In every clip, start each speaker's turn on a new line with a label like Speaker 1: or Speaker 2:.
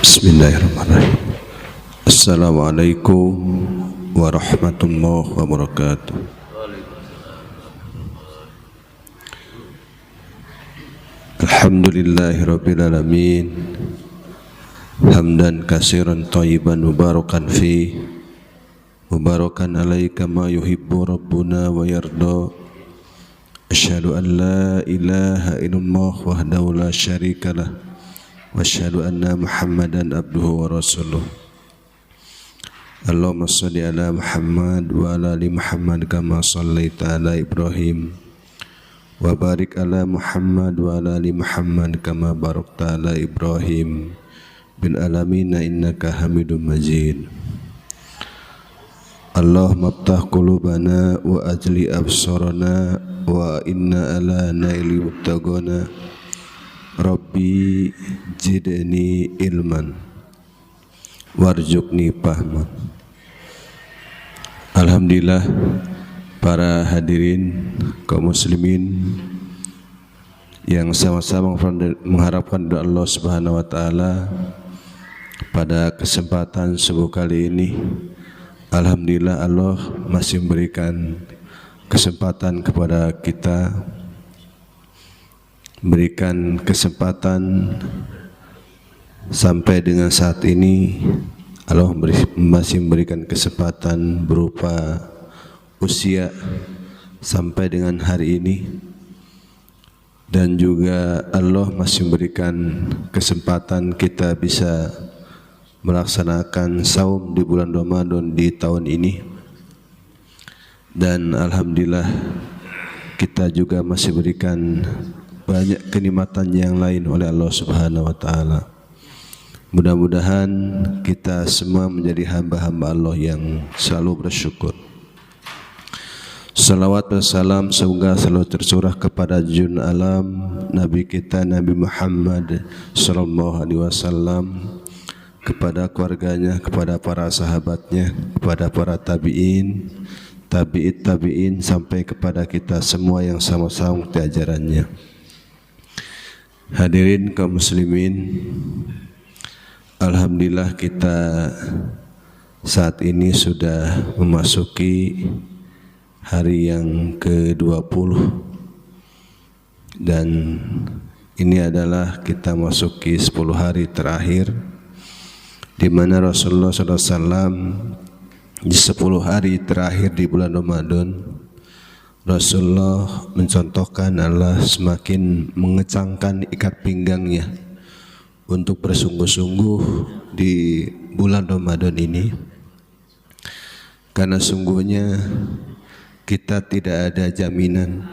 Speaker 1: Bismillahirrahmanirrahim. Assalamualaikum warahmatullahi wabarakatuh. Alhamdulillahirabbil alamin. Hamdan katsiran thayyiban mubarakan fi. Mubarakan alaika ma yuhibbu rabbuna wa yarda. Asyhadu an la ilaha illallah wahdahu la syarikalah. Wa asyhadu anna Muhammadan abduhu wa rasuluh. Allahumma shalli ala Muhammad wa ala ali Muhammad kama shallaita ala Ibrahim wa barik ala Muhammad wa ala ali Muhammad kama barakta ala Ibrahim bil alamin innaka Hamidum Majid. Allahumma iftah qulubana wa ajli absarana wa inna ala naili muttaqana. Rabbi zidni ilman warzuqni fahman. Alhamdulillah, para hadirin kaum muslimin yang sama-sama mengharapkan doa Allah Subhanahu wa taala pada kesempatan subuh kali ini. Alhamdulillah, Allah masih memberikan kesempatan kepada kita, berikan kesempatan sampai dengan saat ini. Allah masih memberikan kesempatan berupa usia sampai dengan hari ini, dan juga Allah masih memberikan kesempatan kita bisa melaksanakan saum di bulan Ramadan di tahun ini. Dan alhamdulillah kita juga masih berikan banyak kenikmatan yang lain oleh Allah Subhanahu wa taala. Mudah-mudahan kita semua menjadi hamba-hamba Allah yang selalu bersyukur. Salawat dan salam semoga selalu tercurah kepada junjungan alam Nabi kita Nabi Muhammad sallallahu alaihi wasallam, kepada keluarganya, kepada para sahabatnya, kepada para tabi'in, tabi'in sampai kepada kita semua yang sama-sama mengikuti ajarannya. Hadirin kaum muslimin, alhamdulillah kita saat ini sudah memasuki hari yang ke-20, dan ini adalah kita masuki 10 hari terakhir di mana Rasulullah SAW di 10 hari terakhir di bulan Ramadan, Rasulullah mencontohkan Allah semakin mengecangkan ikat pinggangnya untuk bersungguh-sungguh di bulan Ramadan ini, karena sungguhnya kita tidak ada jaminan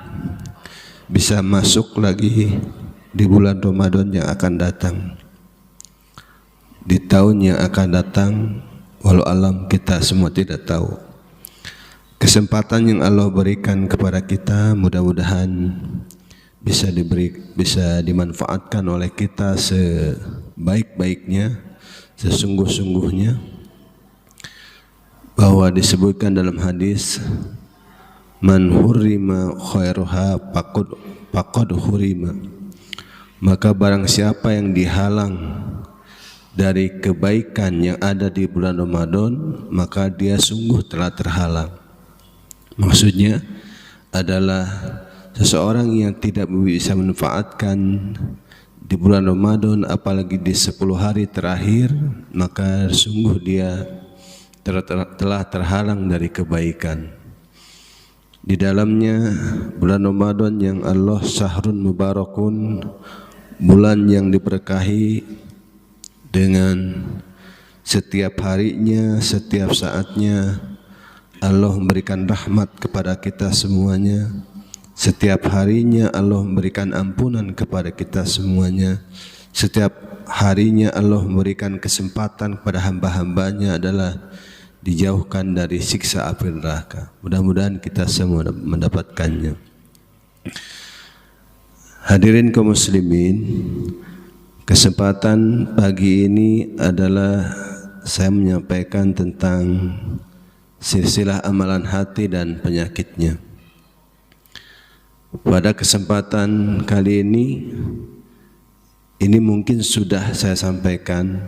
Speaker 1: bisa masuk lagi di bulan Ramadan yang akan datang, di tahun yang akan datang. Walau alam kita semua tidak tahu. Kesempatan yang Allah berikan kepada kita mudah-mudahan bisa dimanfaatkan oleh kita sebaik-baiknya, sesungguh-sungguhnya. Bahwa disebutkan dalam hadis, man hurrima khairuha faqad hurima. Maka barang siapa yang dihalang dari kebaikan yang ada di bulan Ramadan, maka dia sungguh telah terhalang. Maksudnya adalah seseorang yang tidak bisa memanfaatkan di bulan Ramadan, apalagi di 10 hari terakhir, maka sungguh dia telah terhalang dari kebaikan. Di dalamnya bulan Ramadan yang Allah syahrun mubarakun, bulan yang diberkahi, dengan setiap harinya, setiap saatnya Allah memberikan rahmat kepada kita semuanya. Setiap harinya Allah memberikan ampunan kepada kita semuanya. Setiap harinya Allah memberikan kesempatan kepada hamba-hambanya adalah dijauhkan dari siksa api neraka. Mudah-mudahan kita semua mendapatkannya. Hadirin kaum muslimin, kesempatan pagi ini adalah saya menyampaikan tentang silsilah amalan hati dan penyakitnya. Pada kesempatan kali ini mungkin sudah saya sampaikan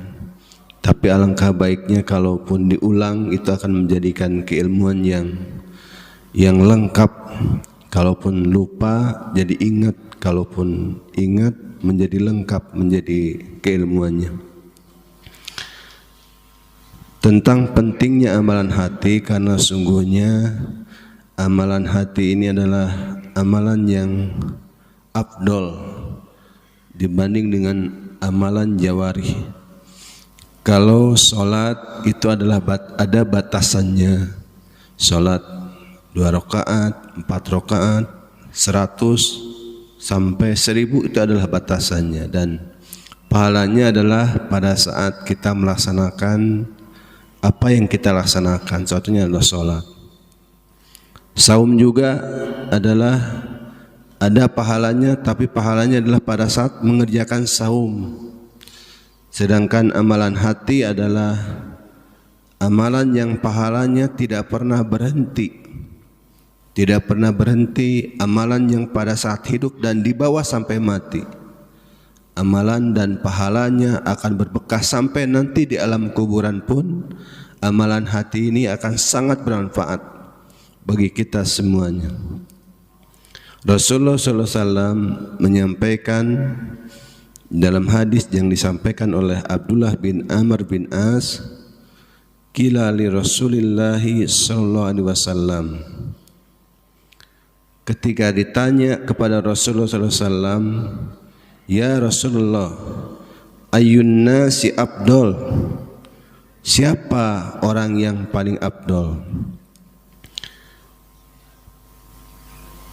Speaker 1: Tapi alangkah baiknya kalaupun diulang itu akan menjadikan keilmuan yang lengkap. Kalaupun lupa jadi ingat, kalaupun ingat menjadi lengkap, menjadi keilmuannya. Tentang pentingnya amalan hati, karena sungguhnya amalan hati ini adalah amalan yang afdol dibanding dengan amalan jawari. Kalau sholat itu adalah ada batasannya. Sholat 2 rakaat, 4 rakaat, 100 sampai 1000 itu adalah batasannya, dan pahalanya adalah pada saat kita melaksanakan apa yang kita laksanakan. Contohnya adalah sholat. Saum juga adalah ada pahalanya, tapi pahalanya adalah pada saat mengerjakan saum. Sedangkan amalan hati adalah amalan yang pahalanya tidak pernah berhenti. Tidak pernah berhenti, amalan yang pada saat hidup dan dibawa sampai mati. Amalan dan pahalanya akan berbekas sampai nanti di alam kuburan pun. Amalan hati ini akan sangat bermanfaat bagi kita semuanya. Rasulullah SAW menyampaikan dalam hadis yang disampaikan oleh Abdullah bin Amr bin As, qila li Rasulillahi sallallahu alaihi wasallam, ketika ditanya kepada Rasulullah SAW, ya Rasulullah, ayyun nasi afdal, siapa orang yang paling afdal?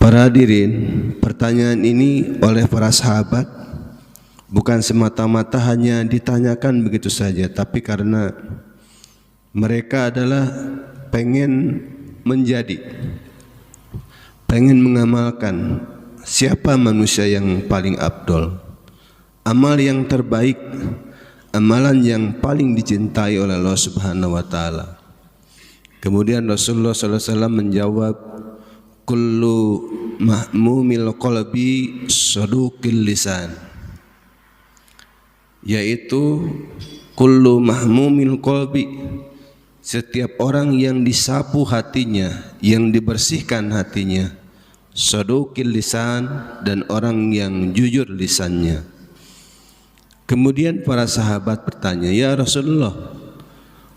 Speaker 1: Para hadirin, pertanyaan ini oleh para sahabat bukan semata-mata hanya ditanyakan begitu saja, tapi karena mereka adalah pengen mengamalkan siapa manusia yang paling afdal, amal yang terbaik, amalan yang paling dicintai oleh Allah Subhanahu wa taala. Kemudian Rasulullah SAW menjawab, kullu mahmumil qalbi saduqil lisan, yaitu kullu mahmumil qalbi, setiap orang yang disapu hatinya, yang dibersihkan hatinya, saduqil lisan, dan orang yang jujur lisannya. Kemudian para sahabat bertanya, ya Rasulullah,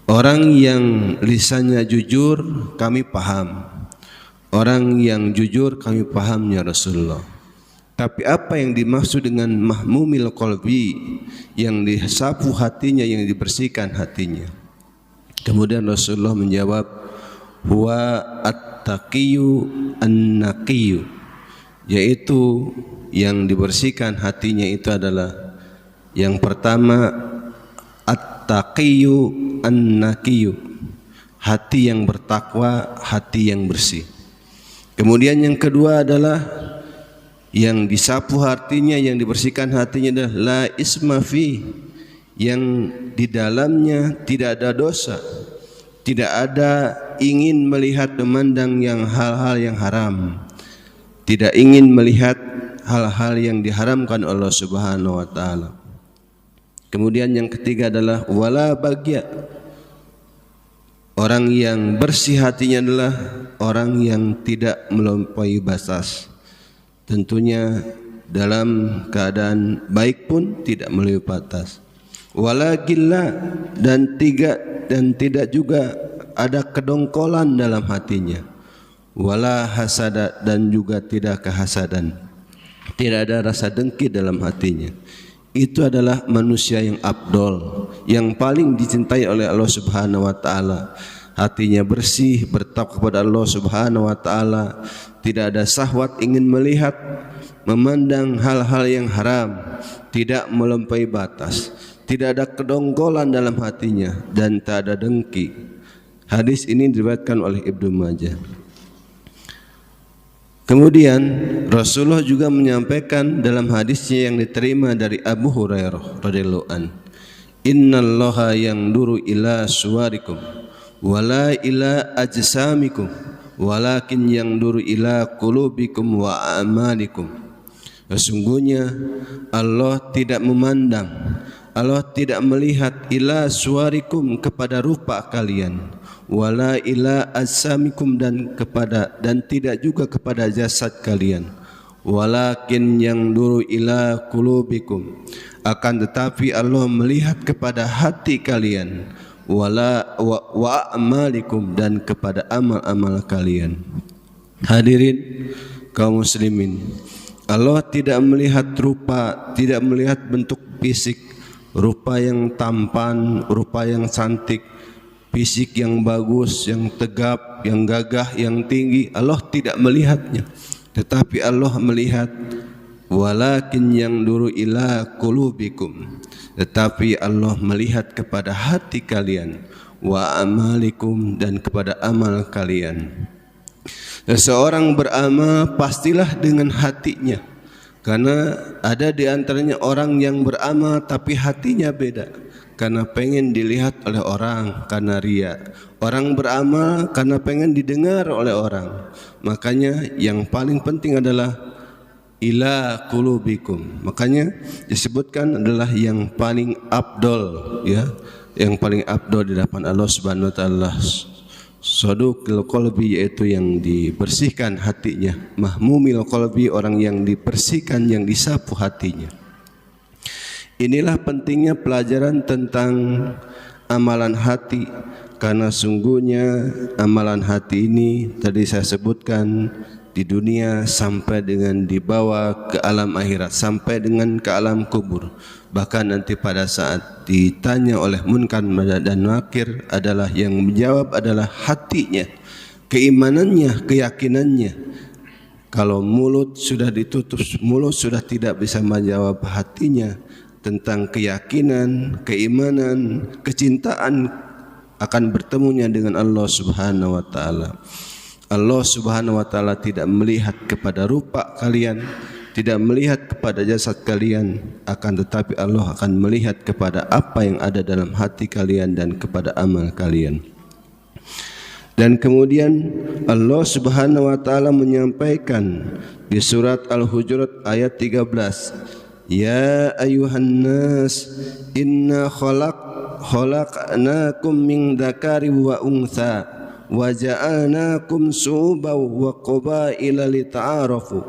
Speaker 1: orang yang lisannya jujur kami paham, orang yang jujur kami paham ya Rasulullah, tapi apa yang dimaksud dengan mahmumil qalbi, yang disapu hatinya, yang dibersihkan hatinya? Kemudian Rasulullah menjawab, huwa at-taqiyyu an-naqiyyu, yaitu yang dibersihkan hatinya itu adalah yang pertama at-taqiyyu an-naqiyyu, hati yang bertakwa, hati yang bersih. Kemudian yang kedua adalah yang disapu hatinya, yang dibersihkan hatinya adalah la isma fi, yang di dalamnya tidak ada dosa, tidak ada ingin melihat memandang yang hal-hal yang haram, tidak ingin melihat hal-hal yang diharamkan Allah Subhanahu wa taala. Kemudian yang ketiga adalah wala bagya, orang yang bersih hatinya adalah orang yang tidak melampaui batas, tentunya dalam keadaan baik pun tidak melampaui batas. Wala gilla, dan tidak juga ada kedongkolan dalam hatinya. Wala hasada, dan juga tidak kehasadan, tidak ada rasa dengki dalam hatinya. Itu adalah manusia yang afdol, yang paling dicintai oleh Allah Subhanahu wa taala. Hatinya bersih, bertakwa kepada Allah Subhanahu wa taala, tidak ada syahwat ingin melihat memandang hal-hal yang haram, tidak melampaui batas, tidak ada kedongkolan dalam hatinya, dan tak ada dengki. Hadis ini diriwayatkan oleh Ibnu Majah. Kemudian Rasulullah juga menyampaikan dalam hadisnya yang diterima dari Abu Hurairah radhiyallahu an, innallaha yanzuru ila suwarikum wala ila ajsamikum walakin yanzuru ila qulubikum wa a'malikum. Sesungguhnya Allah tidak memandang, Allah tidak melihat ila suwarikum kepada rupa kalian, wala ila asamikum dan tidak juga kepada jasad kalian, walakin yang duru ila qulubikum, akan tetapi Allah melihat kepada hati kalian, wa amalikum dan kepada amal-amal kalian. Hadirin kaum muslimin, Allah tidak melihat rupa, tidak melihat bentuk fisik, rupa yang tampan, rupa yang cantik, fisik yang bagus, yang tegap, yang gagah, yang tinggi. Allah tidak melihatnya, tetapi Allah melihat walakin yang duru ila qulubikum, tetapi Allah melihat kepada hati kalian, wa amalikum dan kepada amal kalian. Seseorang beramal pastilah dengan hatinya, karena ada di antaranya orang yang beramal tapi hatinya beda, karena pengen dilihat oleh orang, karena ria. Orang beramal karena pengen didengar oleh orang. Makanya yang paling penting adalah ila qulubikum. Makanya disebutkan adalah yang paling afdol, ya, yang paling afdol di hadapan Allah Subhanahu wa taala. Saduqul qalbi, yaitu yang dibersihkan hatinya. Mahmumil qalbi, orang yang dibersihkan, yang disapu hatinya. Inilah pentingnya pelajaran tentang amalan hati, karena sungguhnya amalan hati ini tadi saya sebutkan di dunia sampai dengan dibawa ke alam akhirat, sampai dengan ke alam kubur. Bahkan nanti pada saat ditanya oleh Munkar dan Nakir, adalah yang menjawab adalah hatinya, keimanannya, keyakinannya. Kalau mulut sudah ditutup, mulut sudah tidak bisa menjawab hatinya tentang keyakinan, keimanan, kecintaan akan bertemunya dengan Allah Subhanahu wa taala. Allah Subhanahu wa taala tidak melihat kepada rupa kalian, tidak melihat kepada jasad kalian, akan tetapi Allah akan melihat kepada apa yang ada dalam hati kalian dan kepada amal kalian. Dan kemudian Allah Subhanahu wa taala menyampaikan di surat Al-Hujurat ayat 13, ya ayuhan nas inna khalaqnakum min dzakari wa untha wa ja'alnakum syu'uban wa qabaila lita'arafu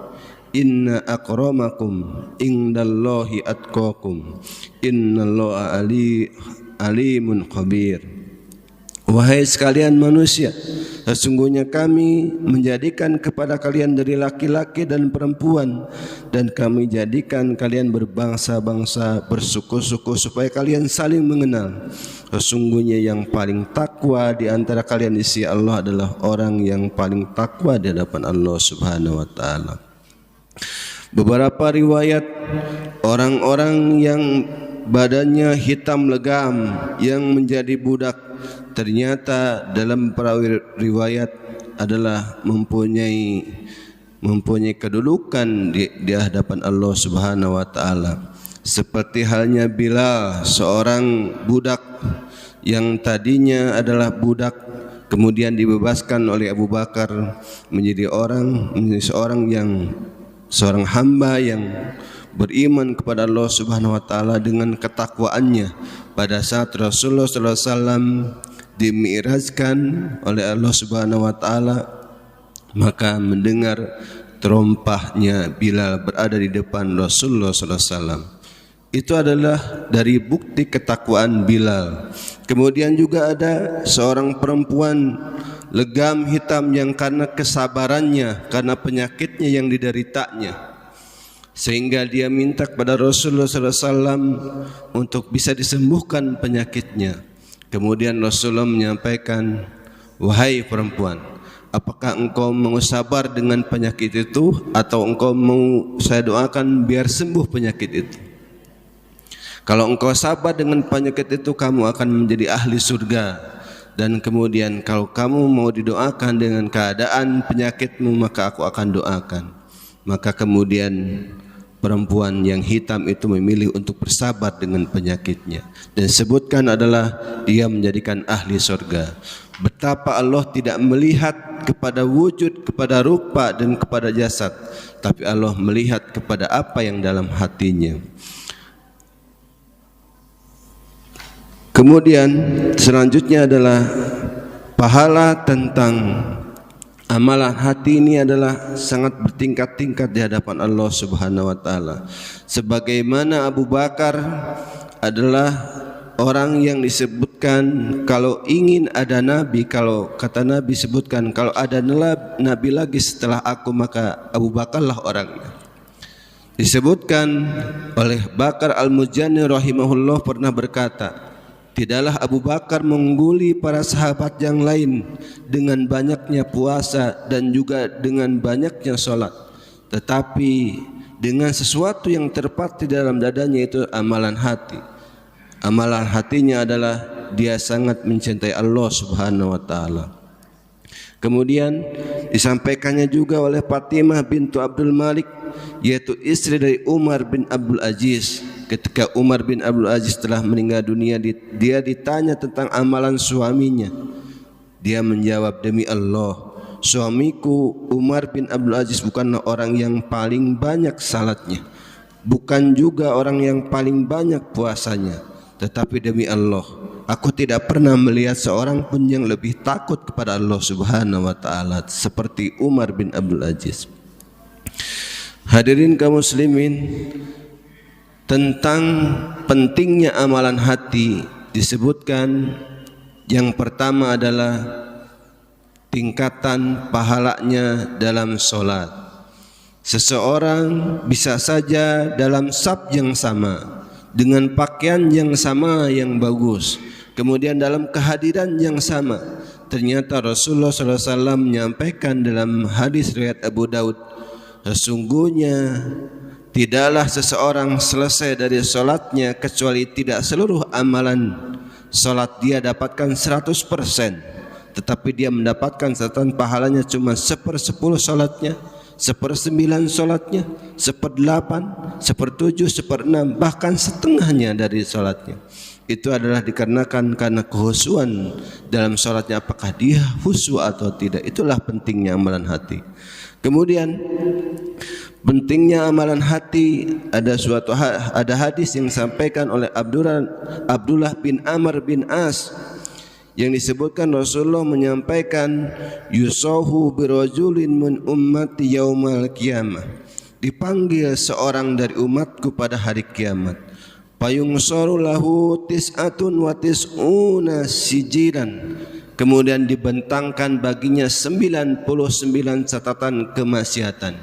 Speaker 1: inna akramakum indallahi atqakum innallaha alimun khabir. Wahai sekalian manusia, sesungguhnya kami menjadikan kepada kalian dari laki-laki dan perempuan, dan kami jadikan kalian berbangsa-bangsa, bersuku-suku, supaya kalian saling mengenal. Sesungguhnya yang paling takwa di antara kalian di sisi Allah adalah orang yang paling takwa di hadapan Allah Subhanahu wa taala. Beberapa riwayat orang-orang yang badannya hitam legam yang menjadi budak, ternyata dalam perawi riwayat adalah mempunyai kedudukan di hadapan Allah Subhanahu wa taala. Seperti halnya Bilal, seorang budak yang tadinya adalah budak, kemudian dibebaskan oleh Abu Bakar menjadi seorang hamba yang beriman kepada Allah Subhanahu wa taala dengan ketakwaannya. Pada saat Rasulullah sallallahu alaihi wasallam dimi'rajkan oleh Allah Subhanahu wa taala, maka mendengar terompahnya Bilal berada di depan Rasulullah sallallahu alaihi wasallam. Itu adalah dari bukti ketakwaan Bilal. Kemudian juga ada seorang perempuan legam hitam yang karena kesabarannya, karena penyakitnya yang dideritanya, sehingga dia minta kepada Rasulullah sallallahu alaihi wasallam untuk bisa disembuhkan penyakitnya. Kemudian Rasulullah menyampaikan, wahai perempuan, apakah engkau mau sabar dengan penyakit itu, atau engkau mau saya doakan biar sembuh penyakit itu? Kalau engkau sabar dengan penyakit itu, kamu akan menjadi ahli surga. Dan kemudian kalau kamu mau didoakan dengan keadaan penyakitmu, maka aku akan doakan. Maka kemudian perempuan yang hitam itu memilih untuk bersabar dengan penyakitnya, dan sebutkan adalah dia menjadikan ahli surga. Betapa Allah tidak melihat kepada wujud, kepada rupa dan kepada jasad, tapi Allah melihat kepada apa yang dalam hatinya. Kemudian selanjutnya adalah pahala tentang amalan hati ini adalah sangat bertingkat-tingkat di hadapan Allah Subhanahu wa taala. Sebagaimana Abu Bakar adalah orang yang disebutkan kalau ingin ada nabi, kalau kata Nabi sebutkan kalau ada nabi lagi setelah aku maka Abu Bakarlah orangnya. Disebutkan oleh Bakar Al-Muzani rahimahullah pernah berkata, tidaklah Abu Bakar mengungguli para sahabat yang lain dengan banyaknya puasa dan juga dengan banyaknya sholat, tetapi dengan sesuatu yang terpatri dalam dadanya, itu amalan hati. Amalan hatinya adalah dia sangat mencintai Allah Subhanahu wa taala. Kemudian disampaikannya juga oleh Fatimah bintu Abdul Malik, yaitu istri dari Umar bin Abdul Aziz. Ketika Umar bin Abdul Aziz telah meninggal dunia, dia ditanya tentang amalan suaminya. Dia menjawab, demi Allah, suamiku Umar bin Abdul Aziz bukanlah orang yang paling banyak salatnya, bukan juga orang yang paling banyak puasanya, tetapi demi Allah, aku tidak pernah melihat seorang pun yang lebih takut kepada Allah Subhanahu wa taala seperti Umar bin Abdul Aziz. Hadirin kaum muslimin, tentang pentingnya amalan hati disebutkan yang pertama adalah tingkatan pahalanya dalam sholat. Seseorang bisa saja dalam saf yang sama, dengan pakaian yang sama yang bagus, kemudian dalam kehadiran yang sama, ternyata Rasulullah SAW menyampaikan dalam hadis riwayat Abu Daud, sesungguhnya tidaklah seseorang selesai dari sholatnya kecuali tidak seluruh amalan sholat dia dapatkan 100%, tetapi dia mendapatkan catatan pahalanya cuma 1/10 sholatnya, 1/9 sholatnya, 1/8, 1/7, 1/6, bahkan setengahnya dari sholatnya. Itu adalah dikarenakan karena kehusuan dalam sholatnya, apakah dia khusyuk atau tidak. Itulah pentingnya amalan hati. Kemudian pentingnya amalan hati, ada hadis yang disampaikan oleh Abdullah bin Amr bin As yang disebutkan Rasulullah menyampaikan, yusahu birajulin min ummati yaumal qiyamah, dipanggil seorang dari umatku pada hari kiamat, payungsaru lahu tis'atun wa tis'una sijiran, kemudian dibentangkan baginya 99 catatan kemaksiatan,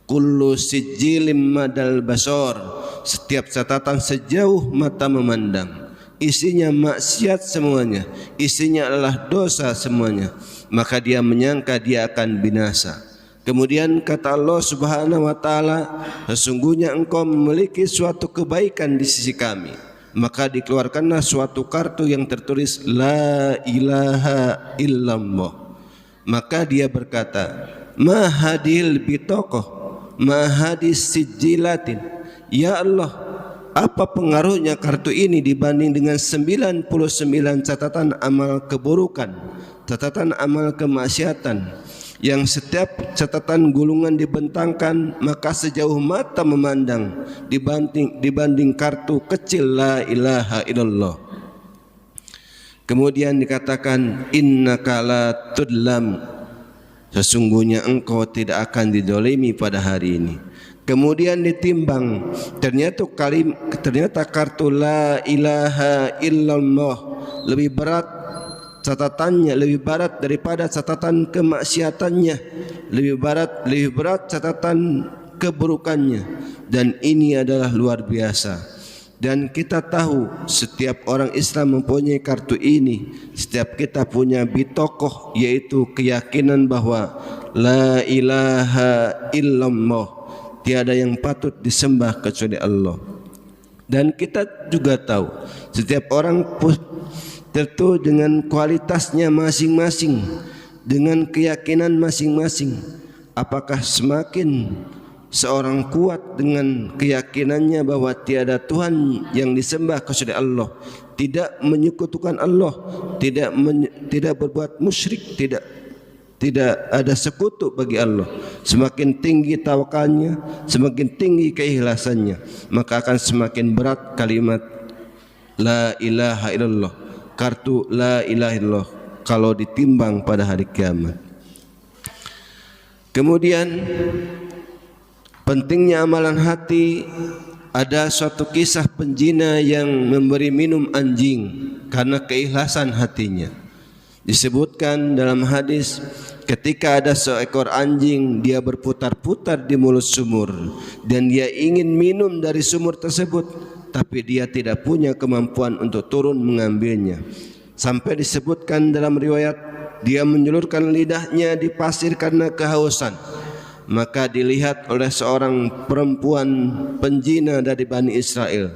Speaker 1: kullu sijilim madal basor, setiap catatan sejauh mata memandang, isinya maksiat semuanya, isinya adalah dosa semuanya, maka dia menyangka dia akan binasa. Kemudian kata Allah Subhanahu wa taala, sesungguhnya engkau memiliki suatu kebaikan di sisi kami, maka dikeluarkanlah suatu kartu yang tertulis la ilaha illallah. Maka dia berkata, ma hadil bitokoh, ma hadis sijilatin, ya Allah, apa pengaruhnya kartu ini dibanding dengan 99 catatan amal keburukan, catatan amal kemaksiatan, yang setiap catatan gulungan dibentangkan maka sejauh mata memandang dibanding kartu kecil la ilaha illallah. Kemudian dikatakan, innaka la tudlam, sesungguhnya engkau tidak akan didolimi pada hari ini. Kemudian ditimbang, ternyata kartu la ilaha illallah lebih berat catatannya, lebih berat daripada catatan kemaksiatannya, lebih berat catatan keburukannya, dan ini adalah luar biasa. Dan kita tahu setiap orang Islam mempunyai kartu ini, setiap kita punya bitokoh, yaitu keyakinan bahwa la ilaha illallah, tiada yang patut disembah kecuali Allah. Dan kita juga tahu setiap orang tentu dengan kualitasnya masing-masing, dengan keyakinan masing-masing. Apakah semakin seorang kuat dengan keyakinannya bahwa tiada Tuhan yang disembah kecuali Allah, tidak menyekutukan Allah, tidak berbuat musyrik, tidak ada sekutu bagi Allah, semakin tinggi tawakalnya, semakin tinggi keikhlasannya, maka akan semakin berat kalimat la ilaha illallah, kartu la ilaha illallah kalau ditimbang pada hari kiamat. Kemudian pentingnya amalan hati, ada suatu kisah penjina yang memberi minum anjing karena keikhlasan hatinya. Disebutkan dalam hadis, ketika ada seekor anjing, dia berputar-putar di mulut sumur dan dia ingin minum dari sumur tersebut, tapi dia tidak punya kemampuan untuk turun mengambilnya. Sampai disebutkan dalam riwayat, dia menjulurkan lidahnya di pasir karena kehausan. Maka dilihat oleh seorang perempuan penjina dari Bani Israel.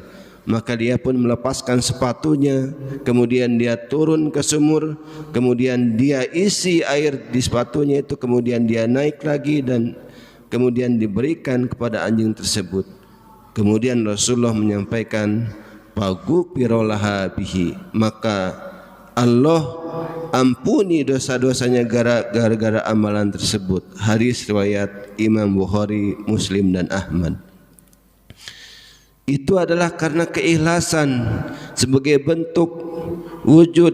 Speaker 1: Maka dia pun melepaskan sepatunya, kemudian dia turun ke sumur, kemudian dia isi air di sepatunya itu, kemudian dia naik lagi dan kemudian diberikan kepada anjing tersebut. Kemudian Rasulullah menyampaikan, "Faghufiralaha bihi," maka Allah ampuni dosa-dosanya gara-gara amalan tersebut. Hadis riwayat Imam Bukhari, Muslim dan Ahmad. Itu adalah karena keikhlasan sebagai bentuk wujud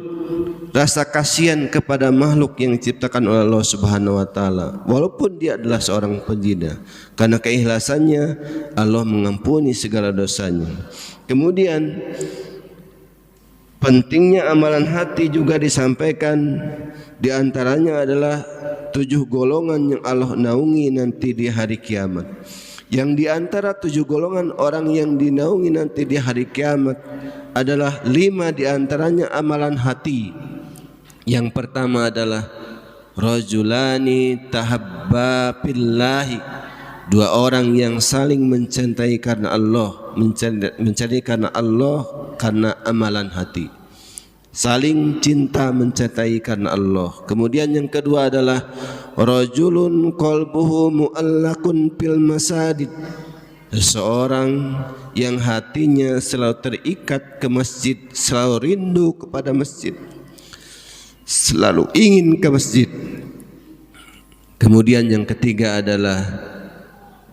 Speaker 1: rasa kasihan kepada makhluk yang diciptakan oleh Allah Subhanahu wa taala. Walaupun dia adalah seorang penjina, karena keikhlasannya Allah mengampuni segala dosanya. Kemudian pentingnya amalan hati juga disampaikan, di antaranya adalah 7 golongan yang Allah naungi nanti di hari kiamat. Yang di antara 7 golongan orang yang dinaungi nanti di hari kiamat adalah 5 di antaranya amalan hati. Yang pertama adalah rajulani tahabba fillahi, 2 orang yang saling mencintai karena Allah, mencintai karena Allah karena amalan hati. Saling cinta mencintai karena Allah. Kemudian yang kedua adalah rajulun qalbuhu mu'allakun fil masajid, seseorang yang hatinya selalu terikat ke masjid, selalu rindu kepada masjid, selalu ingin ke masjid. Kemudian yang ketiga adalah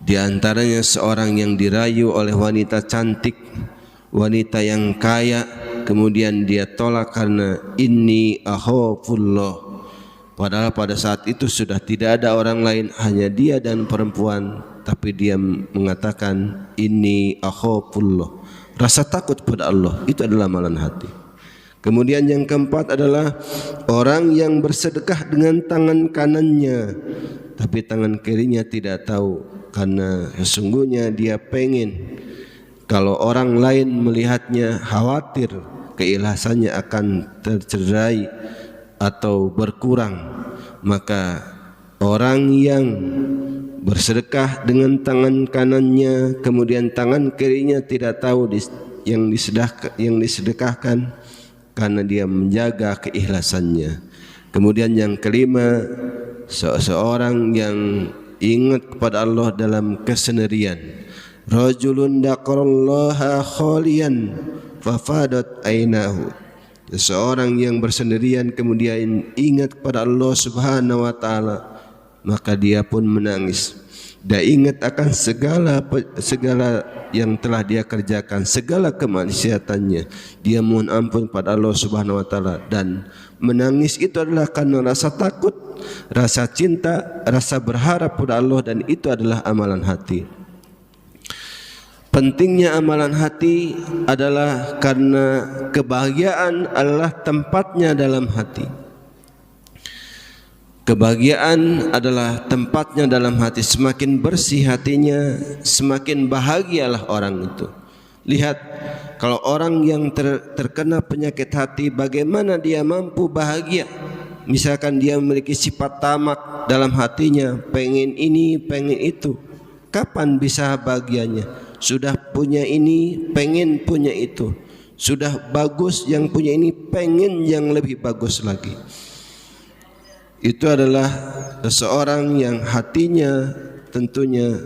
Speaker 1: di antaranya seorang yang dirayu oleh wanita cantik, wanita yang kaya, kemudian dia tolak karena inni akhafullah. Padahal pada saat itu sudah tidak ada orang lain, hanya dia dan perempuan, tapi dia mengatakan inni akhafullah, rasa takut kepada Allah. Itu adalah amalan hati. Kemudian yang keempat adalah orang yang bersedekah dengan tangan kanannya, tapi tangan kirinya tidak tahu, karena sesungguhnya dia pengen kalau orang lain melihatnya, khawatir keikhlasannya akan tercerai atau berkurang. Maka orang yang bersedekah dengan tangan kanannya, kemudian tangan kirinya tidak tahu yang disedekahkan, karena dia menjaga keikhlasannya. Kemudian yang kelima, seseorang yang ingat kepada Allah dalam kesendirian. Rajulun dzakarallaha khaliyan fafadat ainahu, seseorang yang bersendirian kemudian ingat kepada Allah Subhanahu wa taala, maka dia pun menangis. Dia ingat akan segala yang telah dia kerjakan, segala kemaksiatannya. Dia mohon ampun pada Allah Subhanahu wa taala, dan menangis itu adalah karena rasa takut, rasa cinta, rasa berharap pada Allah, dan itu adalah amalan hati. Pentingnya amalan hati adalah karena kebahagiaan adalah tempatnya dalam hati. Kebahagiaan adalah tempatnya dalam hati. Semakin bersih hatinya, semakin bahagialah orang itu. Lihat, kalau orang yang terkena penyakit hati, bagaimana dia mampu bahagia? Misalkan dia memiliki sifat tamak dalam hatinya, pengen ini, pengen itu, kapan bisa bahagianya? Sudah punya ini, pengen punya itu. Sudah bagus yang punya ini, pengen yang lebih bagus lagi. Itu adalah seseorang yang hatinya, tentunya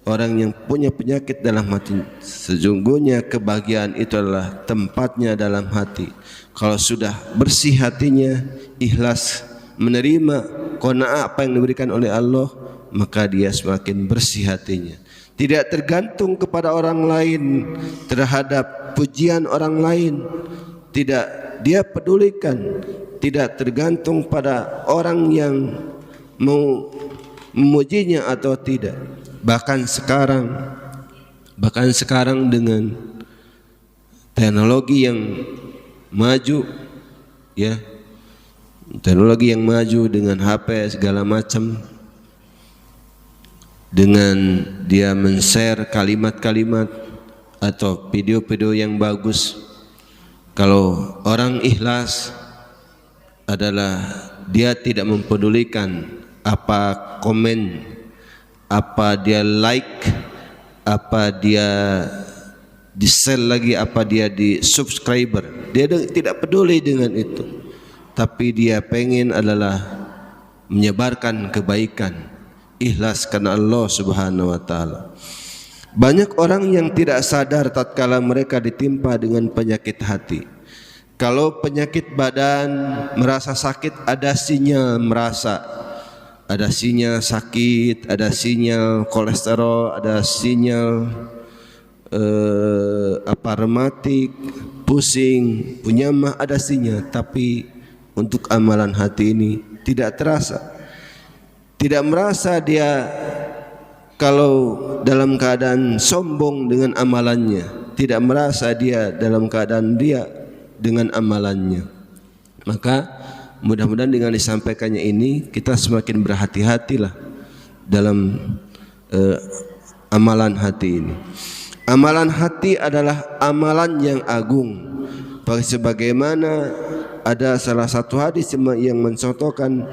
Speaker 1: orang yang punya penyakit dalam hati. Sesungguhnya kebahagiaan itu adalah tempatnya dalam hati. Kalau sudah bersih hatinya, ikhlas menerima qanaah apa yang diberikan oleh Allah, maka dia semakin bersih hatinya. tidak tergantung kepada orang lain terhadap pujian orang lain, tidak dia pedulikan, tidak tergantung pada orang yang mau memujinya atau tidak. Bahkan sekarang dengan teknologi yang maju, ya, teknologi yang maju dengan HP segala macam, dengan dia men-share kalimat-kalimat atau video-video yang bagus, kalau orang ikhlas adalah dia tidak mempedulikan apa komen, apa dia like, apa dia di-share lagi, apa dia di subscriber, dia tidak peduli dengan itu, tapi dia pengen adalah menyebarkan kebaikan, ikhlas karena Allah Subhanahu wa taala. Banyak orang yang tidak sadar tatkala mereka ditimpa dengan penyakit hati. Kalau penyakit badan merasa sakit, ada sinyal merasa, ada sinyal sakit, ada sinyal kolesterol, ada sinyal rematik, pusing, punya mah, ada sinyal. Tapi untuk amalan hati ini tidak terasa. Tidak merasa dia kalau dalam keadaan sombong dengan amalannya, tidak merasa dia dalam keadaan dia dengan amalannya. Maka mudah-mudahan dengan disampaikannya ini kita semakin berhati-hatilah dalam amalan hati ini. Amalan hati adalah amalan yang agung. Sebagaimana ada salah satu hadis yang mencontohkan,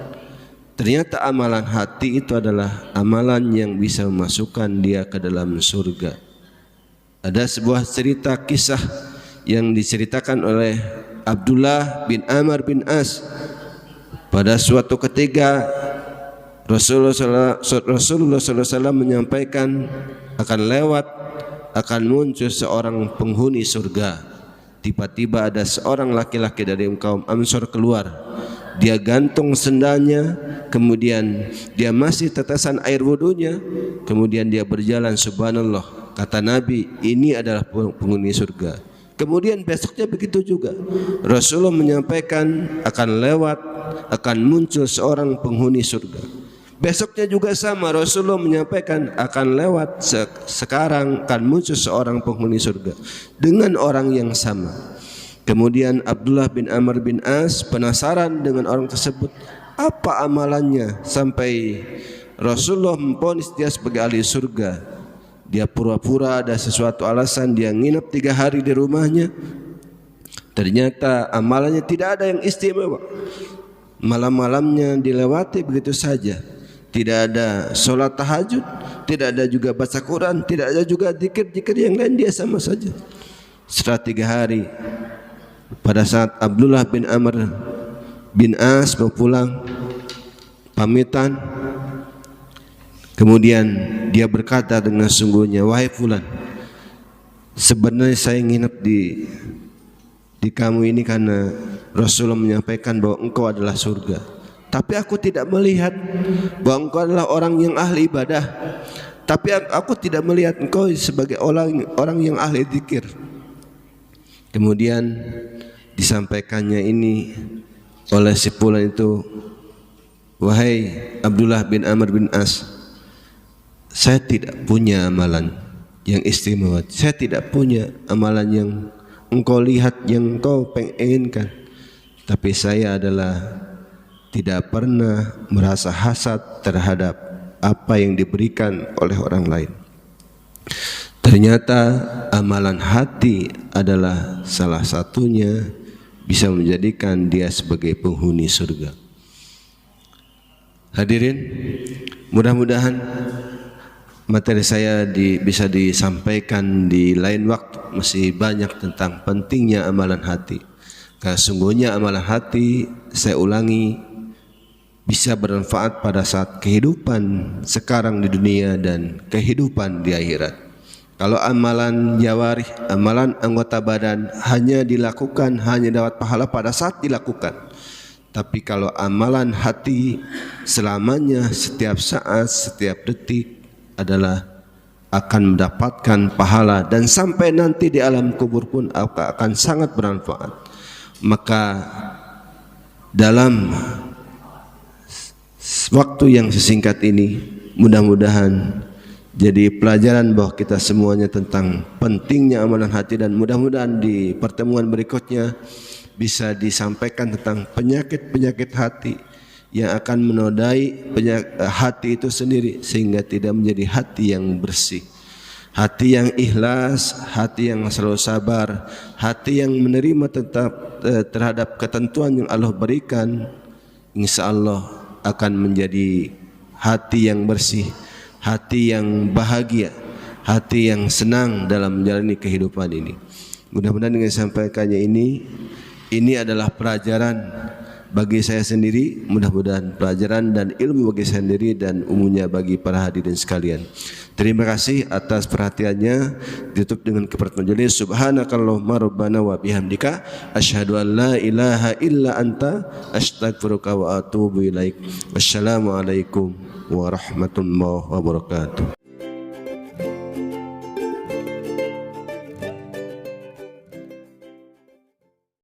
Speaker 1: ternyata amalan hati itu adalah amalan yang bisa memasukkan dia ke dalam surga. Ada sebuah cerita kisah yang diceritakan oleh Abdullah bin Amr bin As. Pada suatu ketika Rasulullah SAW menyampaikan akan muncul seorang penghuni surga. Tiba-tiba ada seorang laki-laki dari kaum Ansor keluar. Dia gantung sendalnya, kemudian dia masih tetesan air wudunya, kemudian dia berjalan, subhanallah, kata Nabi, ini adalah penghuni surga. Kemudian besoknya begitu juga, Rasulullah menyampaikan akan muncul seorang penghuni surga. Besoknya juga sama, Rasulullah menyampaikan akan lewat sekarang akan muncul seorang penghuni surga dengan orang yang sama. Kemudian Abdullah bin Amr bin As penasaran dengan orang tersebut, apa amalannya sampai Rasulullah memvonis dia sebagai ahli surga. Dia pura-pura ada sesuatu alasan, dia nginap 3 hari di rumahnya. Ternyata amalannya tidak ada yang istimewa. Malam-malamnya dilewati begitu saja. Tidak ada sholat tahajud, tidak ada juga baca Quran, tidak ada juga zikir-zikir yang lain, dia sama saja. Setelah 3 hari, pada saat Abdullah bin Amr bin As mau pulang pamitan, kemudian dia berkata dengan sungguhnya, wahai fulan, sebenarnya saya nginep di kamu ini karena Rasulullah menyampaikan bahwa engkau adalah surga. Tapi aku tidak melihat bahwa engkau adalah orang yang ahli ibadah. Tapi aku tidak melihat engkau sebagai orang yang ahli zikir. Kemudian disampaikannya ini oleh si fulan itu, wahai Abdullah bin Amr bin As, saya tidak punya amalan yang istimewa. Saya tidak punya amalan yang engkau lihat, yang engkau inginkan. Tapi saya adalah tidak pernah merasa hasad terhadap apa yang diberikan oleh orang lain. Ternyata amalan hati adalah salah satunya bisa menjadikan dia sebagai penghuni surga. Hadirin, mudah-mudahan materi saya bisa disampaikan di lain waktu. Masih banyak tentang pentingnya amalan hati. Karena sungguhnya amalan hati, saya ulangi, bisa bermanfaat pada saat kehidupan sekarang di dunia dan kehidupan di akhirat. Kalau amalan jawarih, amalan anggota badan hanya dilakukan, hanya dapat pahala pada saat dilakukan. Tapi kalau amalan hati selamanya, setiap saat, setiap detik adalah akan mendapatkan pahala, dan sampai nanti di alam kubur pun akan sangat bermanfaat. Maka dalam waktu yang sesingkat ini, mudah-mudahan jadi pelajaran bahwa kita semuanya tentang pentingnya amalan hati, dan mudah-mudahan di pertemuan berikutnya bisa disampaikan tentang penyakit-penyakit hati yang akan menodai hati itu sendiri, sehingga tidak menjadi hati yang bersih, hati yang ikhlas, hati yang selalu sabar, hati yang menerima tetap terhadap ketentuan yang Allah berikan. Insya Allah akan menjadi hati yang bersih, hati yang bahagia, hati yang senang dalam menjalani kehidupan ini. Mudah-mudahan dengan sampaikannya ini adalah pelajaran bagi saya sendiri, mudah-mudahan pelajaran dan ilmu bagi saya sendiri dan umumnya bagi para hadirin sekalian. Terima kasih atas perhatiannya. Ditutup dengan kepercayaan majelis. Subhanakallahumma rabbana wa bihamdika asyhadu an la ilaha illa anta astaghfiruka wa atubu ilaik. Wassalamualaikum warahmatullahi wabarakatuh.